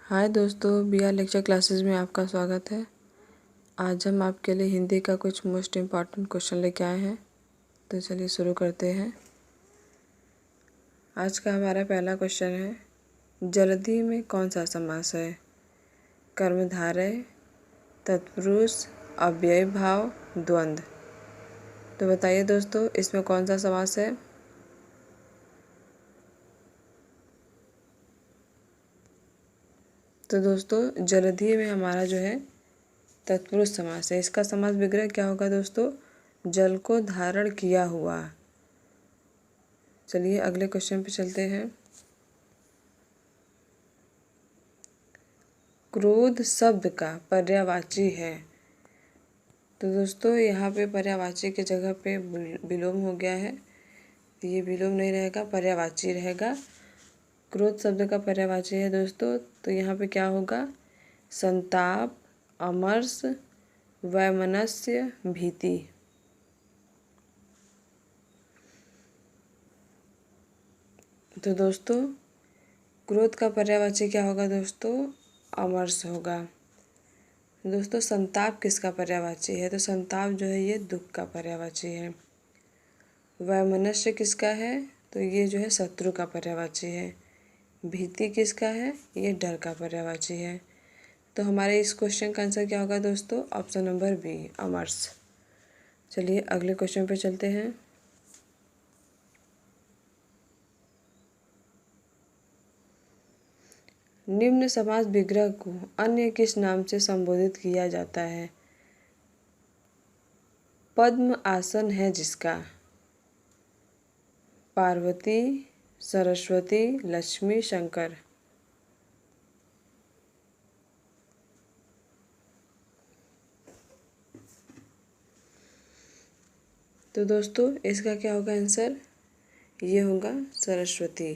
हाय दोस्तों, BR lecture classes में आपका स्वागत है। आज हम आपके लिए हिंदी का कुछ मोस्ट इम्पॉर्टेंट क्वेश्चन लेके आए हैं। तो चलिए शुरू करते हैं। आज का हमारा पहला क्वेश्चन है, जल्दी में कौन सा समास है? कर्मधारय, तत्पुरुष, अव्ययी भाव, द्वंद्व। तो बताइए दोस्तों, इसमें कौन सा समास है? तो दोस्तों, जल्दी में हमारा जो है तत्पुरुष समास है। इसका समास विग्रह क्या होगा दोस्तों? जल को धारण किया हुआ। चलिए अगले क्वेश्चन पे चलते हैं। क्रोध शब्द का पर्यायवाची है। तो दोस्तों, यहाँ पे पर्यायवाची की जगह पे विलोम हो गया है। तो ये विलोम नहीं रहेगा, पर्यायवाची रहेगा। क्रोध शब्द का पर्यायवाची है दोस्तों, तो यहाँ पे क्या होगा? संताप, अमर्ष, वैमनस्य, भीति। तो दोस्तों, क्रोध का पर्यायवाची क्या होगा दोस्तों? अमर्ष होगा। दोस्तों, संताप किसका पर्यायवाची है? तो संताप जो है ये दुख का पर्यायवाची है। वैमनस्य किसका है? तो ये जो है शत्रु का पर्यायवाची है। भीति किसका है? ये डर का पर्यायवाची है। तो हमारे इस क्वेश्चन का आंसर क्या होगा दोस्तों? ऑप्शन नंबर बी, अमर्ष। चलिए अगले क्वेश्चन पे चलते हैं। निम्न समास विग्रह को अन्य किस नाम से संबोधित किया जाता है? पद्म आसन है जिसका। पार्वती, सरस्वती, लक्ष्मी, शंकर। तो दोस्तों, इसका क्या होगा आंसर? ये होगा सरस्वती।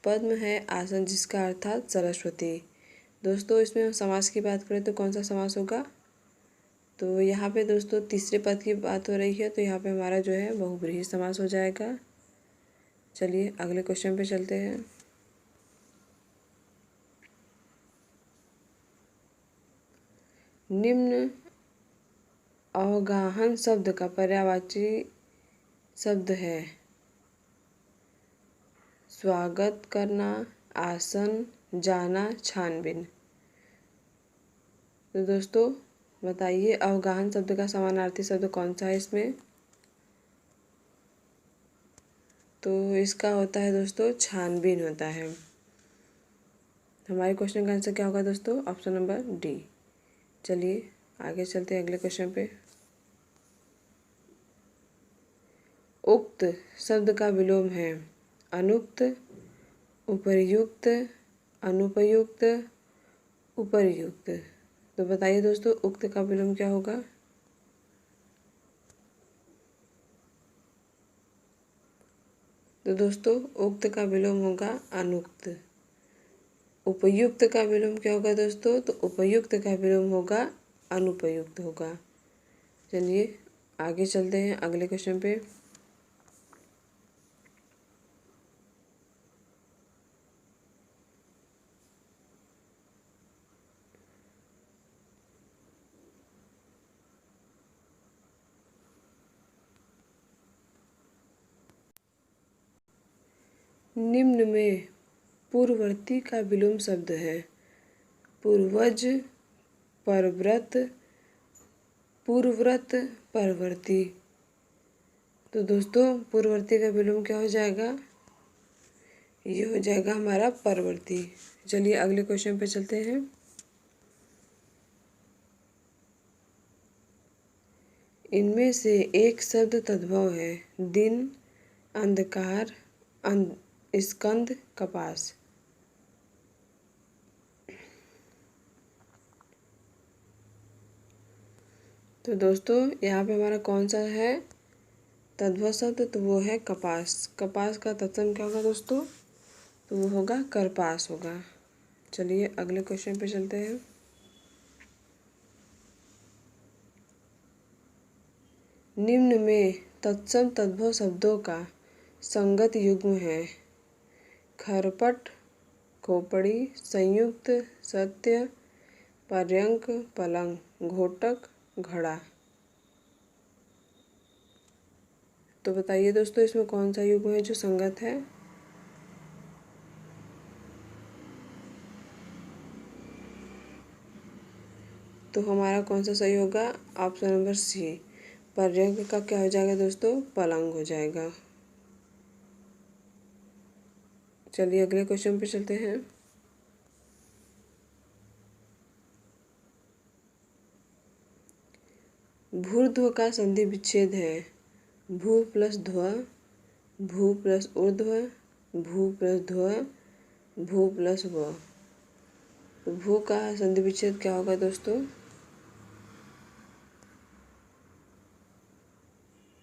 पद्म है आसन जिसका, अर्थात सरस्वती। दोस्तों, इसमें हम समास की बात करें तो कौन सा समास होगा? तो यहाँ पे दोस्तों तीसरे पद की बात हो रही है, तो यहाँ पे हमारा जो है बहुब्रीहि समास हो जाएगा। चलिए अगले क्वेश्चन पे चलते हैं। निम्न अवगाहन शब्द का पर्यायवाची शब्द है। स्वागत करना, आसन, जाना, छानबीन। तो दोस्तों बताइए, अवगाहन शब्द का समानार्थी शब्द कौन सा है इसमें? तो इसका होता है दोस्तों छानबीन होता है। हमारे क्वेश्चन का आंसर क्या होगा दोस्तों? Option number D. चलिए आगे चलते हैं अगले क्वेश्चन पे। उक्त शब्द का विलोम है अनुक्त, उपर्युक्त, अनुपयुक्त, उपर्युक्त। तो बताइए दोस्तों, उक्त का विलोम क्या होगा? तो दोस्तों, उक्त का विलोम होगा अनुक्त। उपयुक्त का विलोम क्या होगा दोस्तों? तो उपयुक्त का विलोम होगा अनुपयुक्त होगा। चलिए आगे चलते हैं अगले क्वेश्चन पे। निम्न में पूर्ववर्ती का विलोम शब्द है पूर्वज, परव्रत, पूर्वव्रत, परवर्ती। तो दोस्तों, पूर्ववर्ती का विलोम क्या हो जाएगा? ये हो जाएगा हमारा परवर्ती। चलिए अगले क्वेश्चन पे चलते हैं। इनमें से एक शब्द तद्भव है दिन, अंधकार, स्कंद, कपास। तो दोस्तों, यहाँ पे हमारा कौन सा है तद्भव शब्द? तो वो है कपास। कपास का तत्सम क्या होगा दोस्तों? तो वो होगा करपास होगा। चलिए अगले क्वेश्चन पे चलते हैं। निम्न में तत्सम तद्भव शब्दों का संगत युग्म है खरपट, खोपड़ी, संयुक्त, सत्य, पर्यंक, पलंग, घोटक, घड़ा। तो बताइए दोस्तों इसमें कौन सा युग्म है जो संगत है। तो हमारा कौन सा सही होगा, ऑप्शन नंबर सी, पर्यंक का क्या हो जाएगा दोस्तों, पलंग हो जाएगा। चलिए अगले क्वेश्चन पे चलते हैं। भूर्ध्व का संधि विच्छेद है भू प्लस ध्व, भू प्लस ऊर्ध्व, भू प्लस ध्व, भू प्लस व। तो भू का संधि विच्छेद क्या होगा दोस्तों,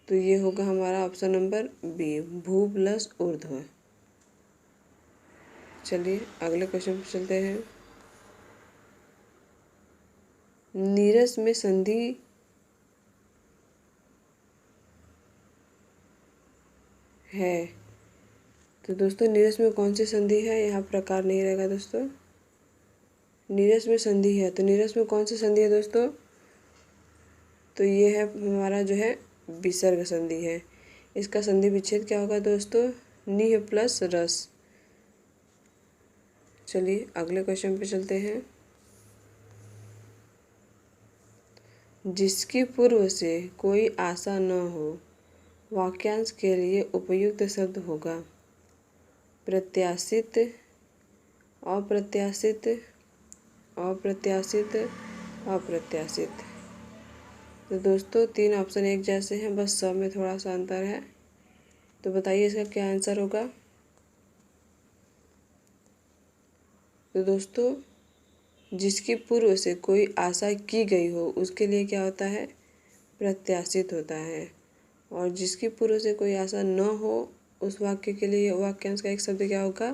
तो ये होगा हमारा ऑप्शन नंबर बी, भू प्लस ऊर्ध्व। चलिए अगले क्वेश्चन पे चलते हैं। नीरस में संधि है, तो दोस्तों नीरस में कौन सी संधि है, यहाँ प्रकार नहीं रहेगा दोस्तों। नीरस में संधि है तो नीरस में कौन सी संधि है दोस्तों, तो ये है हमारा जो है विसर्ग संधि है। इसका संधि विच्छेद क्या होगा दोस्तों, निह प्लस रस। चलिए अगले क्वेश्चन पे चलते हैं। जिसकी पूर्व से कोई आशा न हो, वाक्यांश के लिए उपयुक्त शब्द होगा प्रत्याशित, अप्रत्याशित, अप्रत्याशित, अप्रत्याशित। तो दोस्तों तीन ऑप्शन एक जैसे हैं, बस सब में थोड़ा सा अंतर है। तो बताइए इसका क्या आंसर होगा। तो दोस्तों जिसकी पूर्व से कोई आशा की गई हो उसके लिए क्या होता है, प्रत्याशित होता है। और जिसकी पूर्व से कोई आशा न हो उस वाक्य के लिए वाक्यांश का एक शब्द क्या होगा,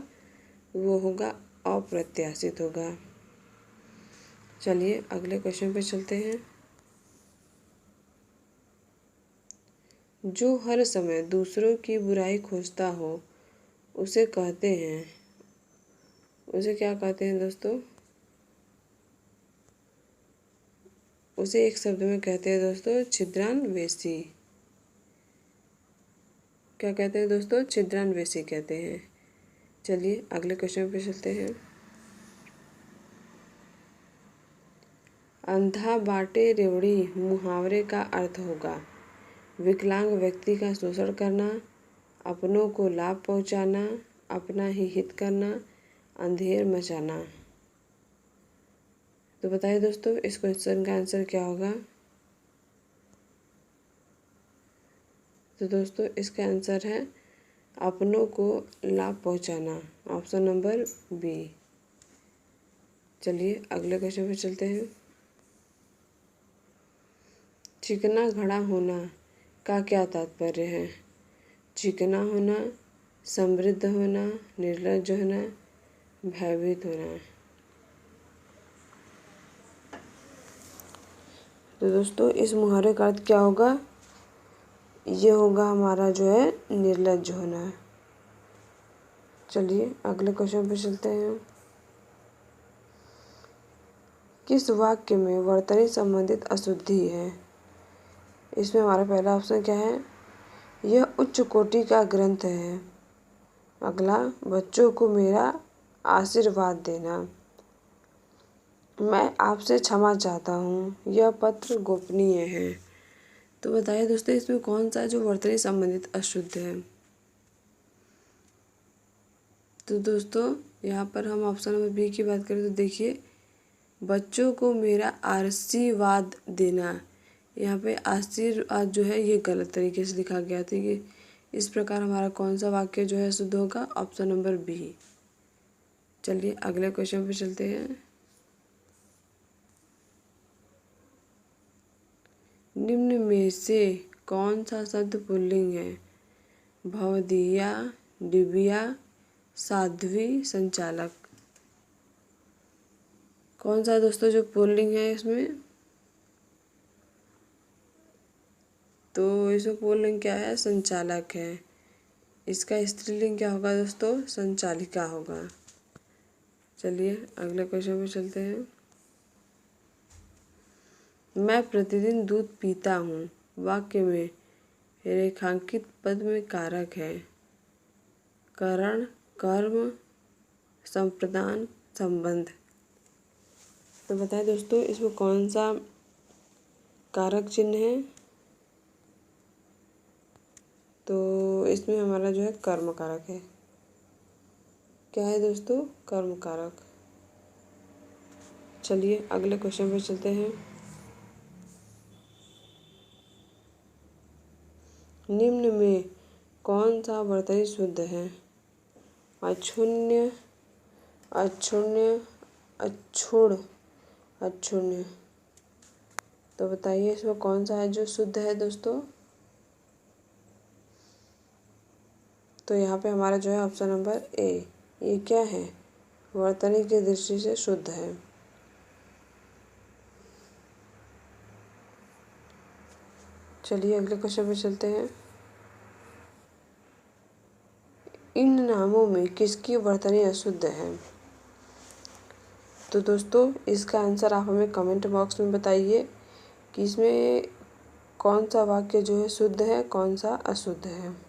वो होगा अप्रत्याशित होगा। चलिए अगले क्वेश्चन पे चलते हैं। जो हर समय दूसरों की बुराई खोजता हो उसे कहते हैं, उसे क्या कहते हैं दोस्तों, उसे एक शब्द में कहते हैं दोस्तों छिद्रान्वेषी। क्या कहते हैं दोस्तों, छिद्रान्वेषी कहते हैं। चलिए अगले क्वेश्चन पे चलते हैं। अंधा बाटे रेवड़ी मुहावरे का अर्थ होगा विकलांग व्यक्ति का शोषण करना, अपनों को लाभ पहुंचाना, अपना ही हित करना, अंधेर मचाना। तो बताइए दोस्तों इस क्वेश्चन का आंसर क्या होगा। तो दोस्तों इसका आंसर है अपनों को लाभ पहुंचाना, ऑप्शन नंबर बी। चलिए अगले क्वेश्चन पे चलते हैं। चिकना घड़ा होना का क्या तात्पर्य है, चिकना होना, समृद्ध होना, निर्लज्ज होना, भयभीत होना। तो दोस्तों इस मुहावरे का अर्थ क्या होगा, ये होगा हमारा जो है निर्लज्ज होना। चलिए अगले क्वेश्चन पे चलते हैं। किस वाक्य में वर्तनी संबंधित अशुद्धि है। इसमें हमारा पहला ऑप्शन क्या है, यह उच्च कोटि का ग्रंथ है। अगला, बच्चों को मेरा आशीर्वाद देना। मैं आपसे क्षमा चाहता हूँ, यह पत्र गोपनीय है। तो बताइए दोस्तों इसमें कौन सा जो वर्तनी संबंधित अशुद्ध है। तो दोस्तों यहाँ पर हम ऑप्शन नंबर बी की बात करें तो देखिए, बच्चों को मेरा आशीर्वाद देना, यहाँ पे आशीर्वाद जो है ये गलत तरीके से लिखा गया था। ये इस प्रकार हमारा कौन सा वाक्य जो है शुद्ध होगा, ऑप्शन नंबर बी। चलिए अगले क्वेश्चन पे चलते हैं। निम्न में से कौन सा शब्द पुल्लिंग है, भवदीया, डिबिया, साध्वी, संचालक। कौन सा दोस्तों जो पुल्लिंग है इसमें, तो इसमें पुल्लिंग क्या है, संचालक है। इसका स्त्रीलिंग क्या होगा दोस्तों, संचालिका होगा। चलिए अगले क्वेश्चन पे चलते हैं। मैं प्रतिदिन दूध पीता हूँ वाक्य में रेखांकित पद में कारक है करण, कर्म, संप्रदान, संबंध। तो बताएं दोस्तों इसमें कौन सा कारक चिन्ह है। तो इसमें हमारा जो है कर्म कारक है। क्या है दोस्तों? कर्म कारक। चलिए अगले क्वेश्चन पे चलते हैं। निम्न में कौन सा वर्तनी शुद्ध है? अक्षुण्य, अक्षुण्य, अक्षुण, अक्षुण्य। तो बताइए इसमें कौन सा है जो शुद्ध है दोस्तों? तो यहाँ पे हमारा जो है ऑप्शन नंबर ए, ये क्या है? वर्तनी की दृष्टि से शुद्ध है। चलिए अगले क्वेश्चन पे चलते हैं। इन नामों में किसकी वर्तनी अशुद्ध है? तो दोस्तों इसका आंसर आप हमें कमेंट बॉक्स में बताइए कि इसमें कौन सा वाक्य जो है शुद्ध है, कौन सा अशुद्ध है।